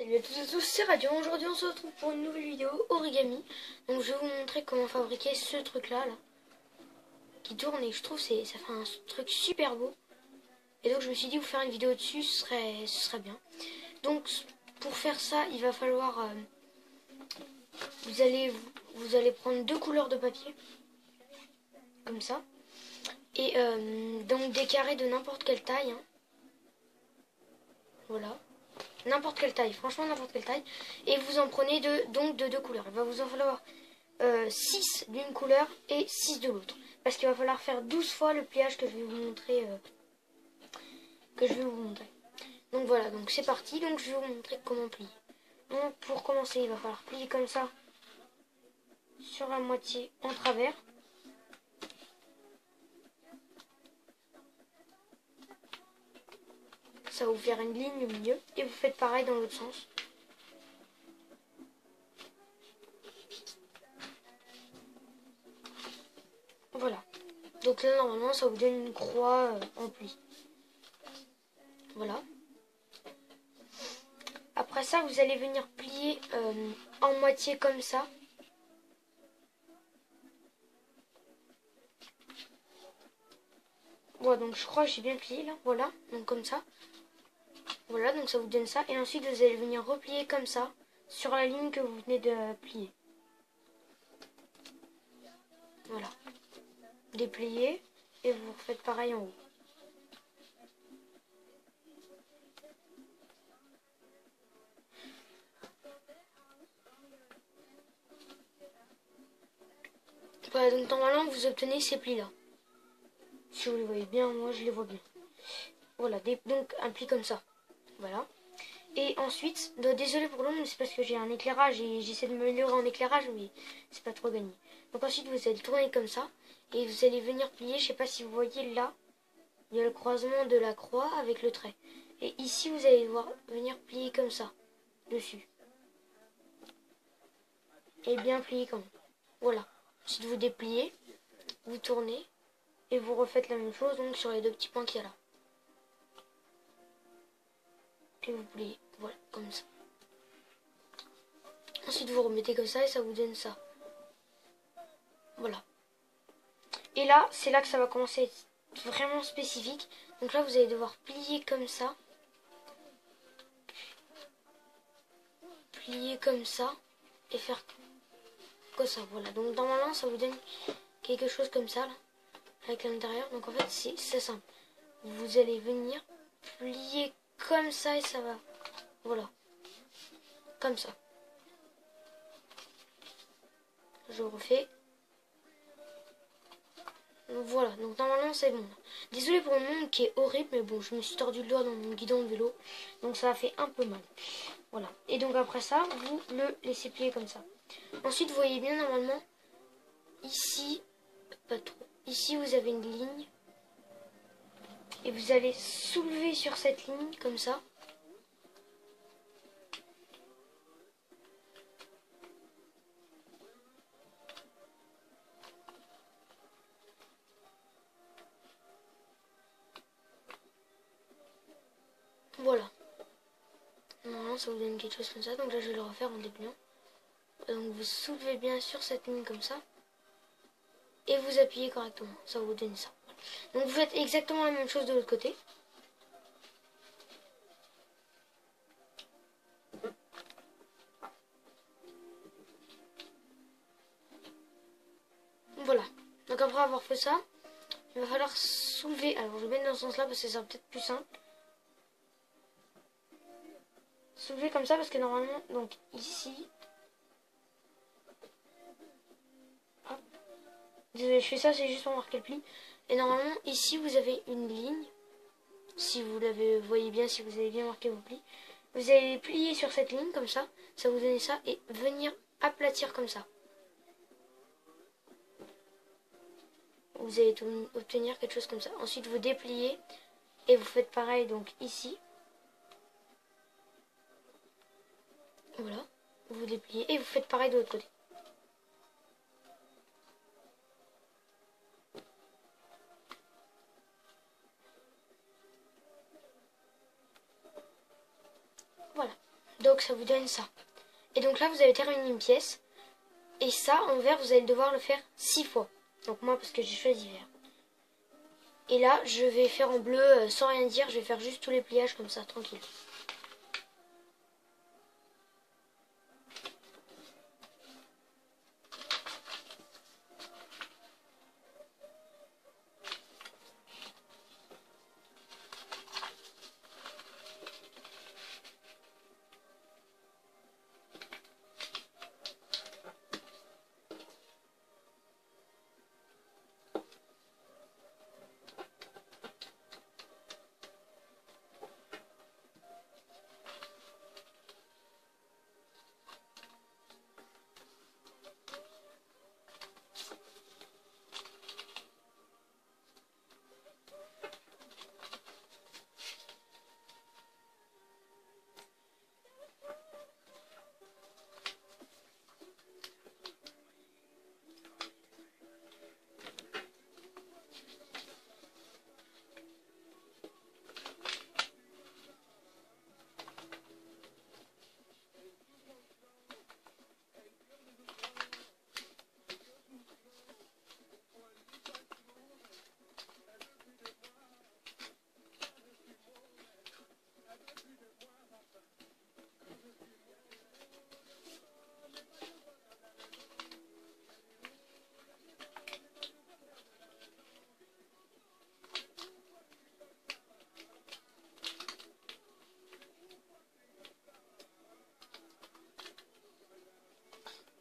Salut à toutes et à tous, c'est Radiant. Aujourd'hui on se retrouve pour une nouvelle vidéo origami. Donc je vais vous montrer comment fabriquer ce truc là, qui tourne, et je trouve ça fait un truc super beau. Et donc je me suis dit vous faire une vidéo dessus, ce serait bien. Donc pour faire ça il va falloir vous allez prendre deux couleurs de papier comme ça, et donc des carrés de n'importe quelle taille, hein. Voilà, n'importe quelle taille, franchement n'importe quelle taille, et vous en prenez de deux couleurs. Il va vous en falloir 6 d'une couleur et 6 de l'autre, parce qu'il va falloir faire 12 fois le pliage que je vais vous montrer, donc voilà, donc c'est parti. Donc je vais vous montrer comment plier. Donc pour commencer il va falloir plier comme ça sur la moitié en travers. Ça va vous faire une ligne au milieu, et vous faites pareil dans l'autre sens. Voilà, donc là normalement ça vous donne une croix en pli. Voilà. Après ça vous allez venir plier en moitié comme ça. Voilà, donc je crois que j'ai bien plié là, voilà, donc comme ça. Voilà, donc ça vous donne ça. Et ensuite vous allez venir replier comme ça sur la ligne que vous venez de plier. Voilà. Déplier, et vous refaites pareil en haut. Voilà, donc normalement vous obtenez ces plis là. Si vous les voyez bien, moi je les vois bien. Voilà, donc un pli comme ça. Voilà. Et ensuite, désolé pour l'ombre, c'est parce que j'ai un éclairage et j'essaie de m'améliorer en éclairage, mais c'est pas trop gagné. Donc ensuite vous allez tourner comme ça et vous allez venir plier. Je sais pas si vous voyez là, il y a le croisement de la croix avec le trait. Et ici vous allez devoir venir plier comme ça, dessus. Et bien plier comme ça. Voilà. Ensuite vous dépliez, vous tournez et vous refaites la même chose donc sur les deux petits points qu'il y a là. Et vous pliez, voilà, comme ça. Ensuite vous remettez comme ça et ça vous donne ça. Voilà. Et là, c'est là que ça va commencer à être vraiment spécifique. Donc là, vous allez devoir plier comme ça. Plier comme ça. Et faire comme ça, voilà. Donc normalement, ça vous donne quelque chose comme ça, là, avec l'intérieur. Donc en fait, c'est simple. Vous allez venir plier comme ça et ça va. Voilà. Comme ça. Je refais. Donc voilà, donc normalement c'est bon. Désolé pour le monde qui est horrible, mais bon, je me suis tordu le doigt dans mon guidon de vélo, donc ça a fait un peu mal. Voilà, et donc après ça, vous le laissez plier comme ça. Ensuite, vous voyez bien normalement, ici, pas trop, ici vous avez une ligne, et vous allez soulever sur cette ligne, comme ça. Voilà. Normalement, ça vous donne quelque chose comme ça, donc là je vais le refaire en dépliant. Donc vous soulevez bien sur cette ligne comme ça, et vous appuyez correctement, ça vous donne ça. Donc vous faites exactement la même chose de l'autre côté. Voilà, donc après avoir fait ça, il va falloir soulever. Alors je vais mettre dans ce sens là parce que ça sera peut-être plus simple. Soulever comme ça parce que normalement, donc ici, hop. Désolé, je fais ça, c'est juste pour marquer le pli. Et normalement ici vous avez une ligne. Si vous voyez bien, si vous avez bien marqué vos plis, vous allez plier sur cette ligne comme ça, ça vous donne ça, et venir aplatir comme ça. Vous allez obtenir quelque chose comme ça. Ensuite vous dépliez et vous faites pareil donc ici. Voilà, vous dépliez et vous faites pareil de l'autre côté. Voilà, donc donc ça vous donne ça. Et donc là, vous avez terminé une pièce. Et ça, en vert, vous allez devoir le faire 6 fois. Donc moi, parce que j'ai choisi vert. Et là, je vais faire en bleu sans rien dire. Je vais faire juste tous les pliages comme ça, tranquille.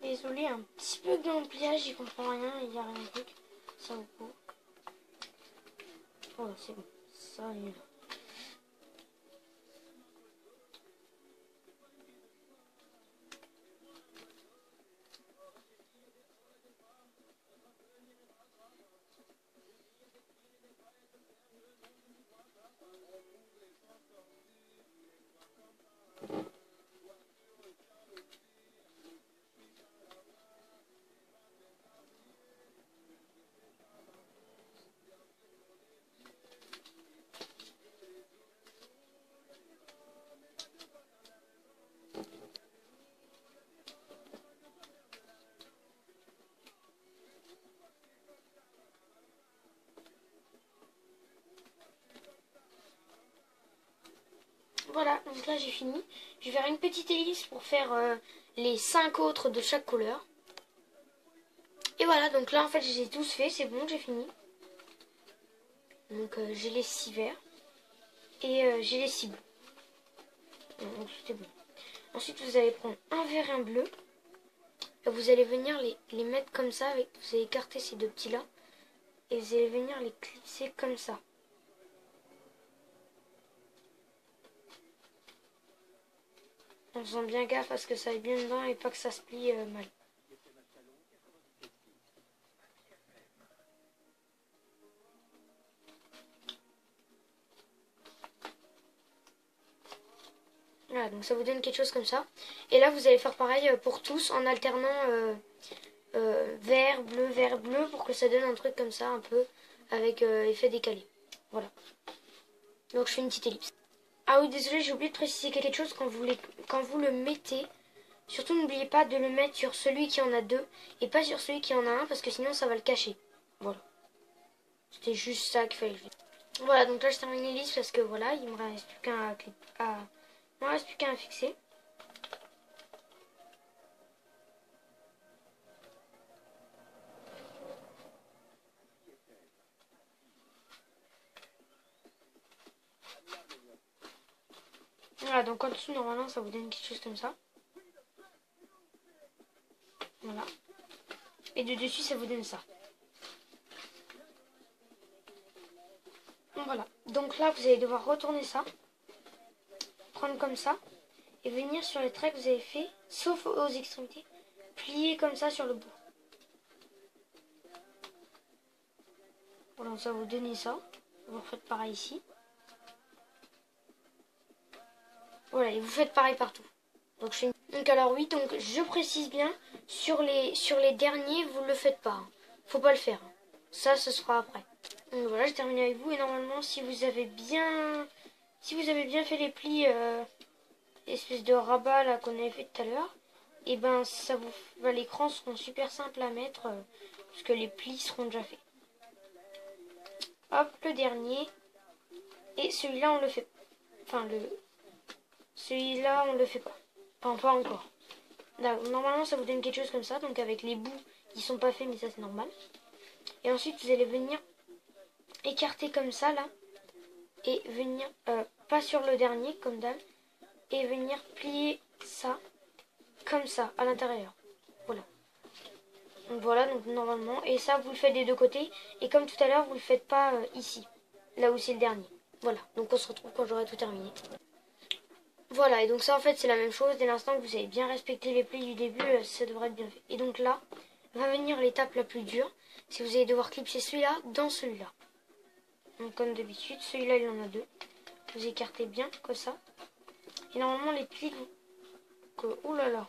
Désolé, un petit peu dans le pliage, j'y comprends rien, il n'y a rien de truc. Ça au coup. Voilà, c'est bon. Ça y est. Voilà, donc là j'ai fini. Je vais faire une petite ellipse pour faire les 5 autres de chaque couleur. Et voilà, donc là en fait j'ai tous fait, c'est bon, j'ai fini. Donc j'ai les 6 verts et j'ai les 6 bleus. Donc c'était bon. Ensuite vous allez prendre un vert et un bleu. Et vous allez venir les mettre comme ça, avec, vous allez écarter ces deux petits là. Et vous allez venir les clipser comme ça. En faisant bien gaffe parce que ça aille bien dedans et pas que ça se plie mal. Voilà, donc ça vous donne quelque chose comme ça. Et là, vous allez faire pareil pour tous en alternant vert, bleu, pour que ça donne un truc comme ça, un peu, avec effet décalé. Voilà. Donc je fais une petite ellipse. Ah oui, désolé, j'ai oublié de préciser quelque chose quand vous le mettez. Surtout n'oubliez pas de le mettre sur celui qui en a deux et pas sur celui qui en a un parce que sinon ça va le cacher. Voilà. C'était juste ça qu'il fallait faire. Voilà, donc là je termine l'ellipse parce que voilà, il me reste plus qu'un à fixer. Voilà, donc en dessous normalement ça vous donne quelque chose comme ça. Voilà. Et de dessus ça vous donne ça. Voilà. Donc là vous allez devoir retourner ça. Prendre comme ça. Et venir sur les traits que vous avez fait, sauf aux extrémités. Plier comme ça sur le bout. Voilà, ça va vous donner ça. Vous refaites pareil ici. Voilà, et vous faites pareil partout. Donc, alors oui, donc je précise bien, sur les derniers, vous ne le faites pas. Hein. Faut pas le faire. Ça, ce sera après. Donc voilà, j'ai terminé avec vous. Et normalement, si vous avez bien fait les plis espèce de rabat là qu'on avait fait tout à l'heure, et ben ça vous, les crans seront super simples à mettre parce que les plis seront déjà faits. Hop, le dernier. Et celui-là on le fait. Enfin celui-là on le fait pas. Enfin pas encore. Normalement ça vous donne quelque chose comme ça, donc avec les bouts qui sont pas faits, mais ça c'est normal. Et ensuite vous allez venir écarter comme ça là. Et venir, pas sur le dernier comme d'hab. Et venir plier ça comme ça à l'intérieur. Voilà. Donc voilà, donc normalement. Et ça vous le faites des deux côtés. Et comme tout à l'heure, vous le faites pas ici. Là où c'est le dernier. Voilà. Donc on se retrouve quand j'aurai tout terminé. Voilà, et donc ça en fait c'est la même chose. Dès l'instant que vous avez bien respecté les plis du début, ça devrait être bien fait. Et donc là, va venir l'étape la plus dure. Si vous allez devoir clipser celui-là dans celui-là. Donc comme d'habitude, celui-là il en a deux. Vous écartez bien comme ça. Et normalement les plis ouh là là,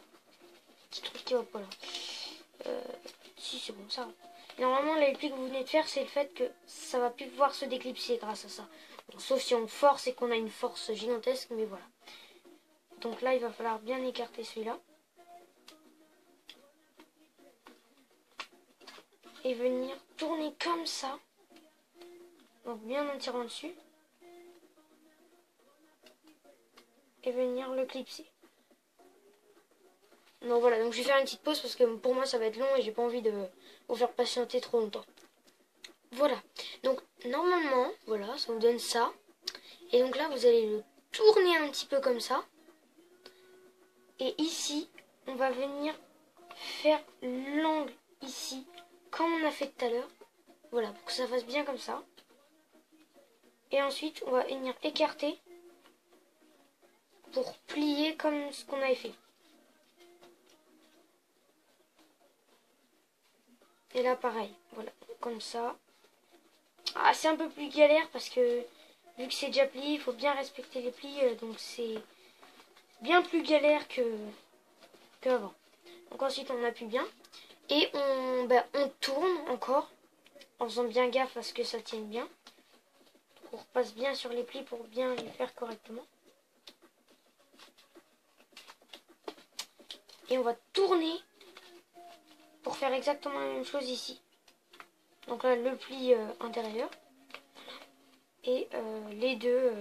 petit truc qui va pas là. Si c'est bon, ça va. Et normalement les plis que vous venez de faire, c'est le fait que ça va plus pouvoir se déclipser grâce à ça. Bon, sauf si on force et qu'on a une force gigantesque, mais voilà. Donc là il va falloir bien écarter celui-là. Et venir tourner comme ça. Donc bien en tirant dessus. Et venir le clipser. Donc voilà, donc je vais faire une petite pause parce que pour moi ça va être long et j'ai pas envie de vous faire patienter trop longtemps. Voilà, donc normalement, voilà, ça vous donne ça. Et donc là vous allez le tourner un petit peu comme ça. Et ici, on va venir faire l'angle ici, comme on a fait tout à l'heure. Voilà, pour que ça fasse bien comme ça. Et ensuite, on va venir écarter pour plier comme ce qu'on avait fait. Et là, pareil, voilà, comme ça. Ah, c'est un peu plus galère parce que vu que c'est déjà plié, il faut bien respecter les plis, donc c'est bien plus galère qu'avant. Donc ensuite, on appuie bien et on tourne encore en faisant bien gaffe à ce que ça tienne bien. On repasse bien sur les plis pour bien les faire correctement. Et on va tourner pour faire exactement la même chose ici. Donc là, le pli intérieur. Et les deux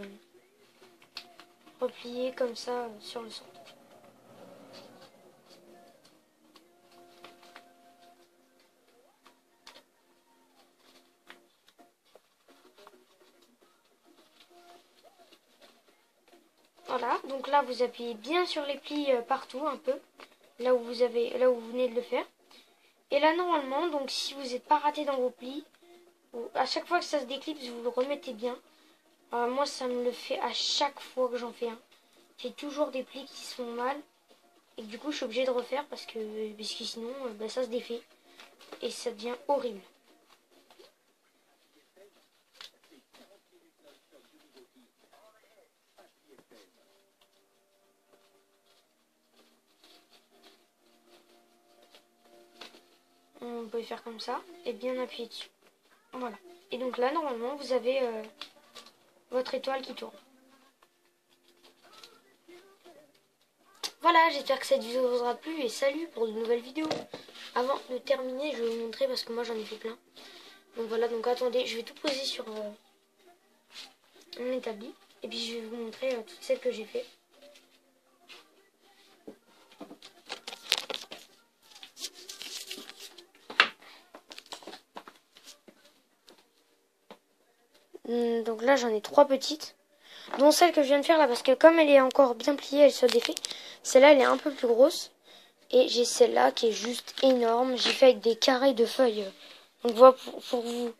repliés comme ça sur le centre. Voilà, donc là vous appuyez bien sur les plis partout un peu, là où vous venez de le faire. Et là normalement, donc si vous n'êtes pas raté dans vos plis, à chaque fois que ça se déclipse, vous le remettez bien. Moi ça me le fait à chaque fois que j'en fais un. J'ai toujours des plis qui se font mal et que, du coup je suis obligée de refaire parce que sinon ça se défait et ça devient horrible. On peut faire comme ça et bien appuyer dessus. Voilà. Et donc là, normalement, vous avez votre étoile qui tourne. Voilà, j'espère que cette vidéo vous aura plu et salut pour de nouvelles vidéos. Avant de terminer, je vais vous montrer parce que moi j'en ai fait plein. Donc voilà, donc attendez, je vais tout poser sur un établi. Et puis je vais vous montrer toutes celles que j'ai fait. Donc là j'en ai 3 petites, dont celle que je viens de faire là, parce que comme elle est encore bien pliée, elle se défait. Celle-là elle est un peu plus grosse. Et j'ai celle-là qui est juste énorme. J'ai fait avec des carrés de feuilles. Donc voilà, pour vous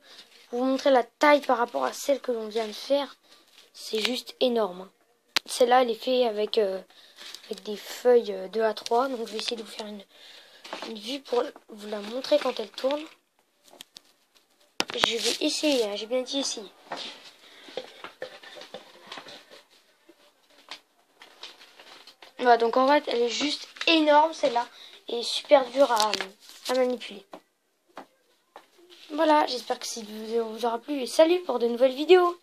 montrer la taille par rapport à celle que l'on vient de faire. C'est juste énorme. Celle-là elle est faite avec des feuilles de A3. Donc je vais essayer de vous faire une vue pour vous la montrer quand elle tourne. Je vais essayer, hein, j'ai bien dit essayer. Voilà, donc en fait, elle est juste énorme celle-là. Et super dure à manipuler. Voilà, j'espère que cette vidéo vous aura plu. Et salut pour de nouvelles vidéos.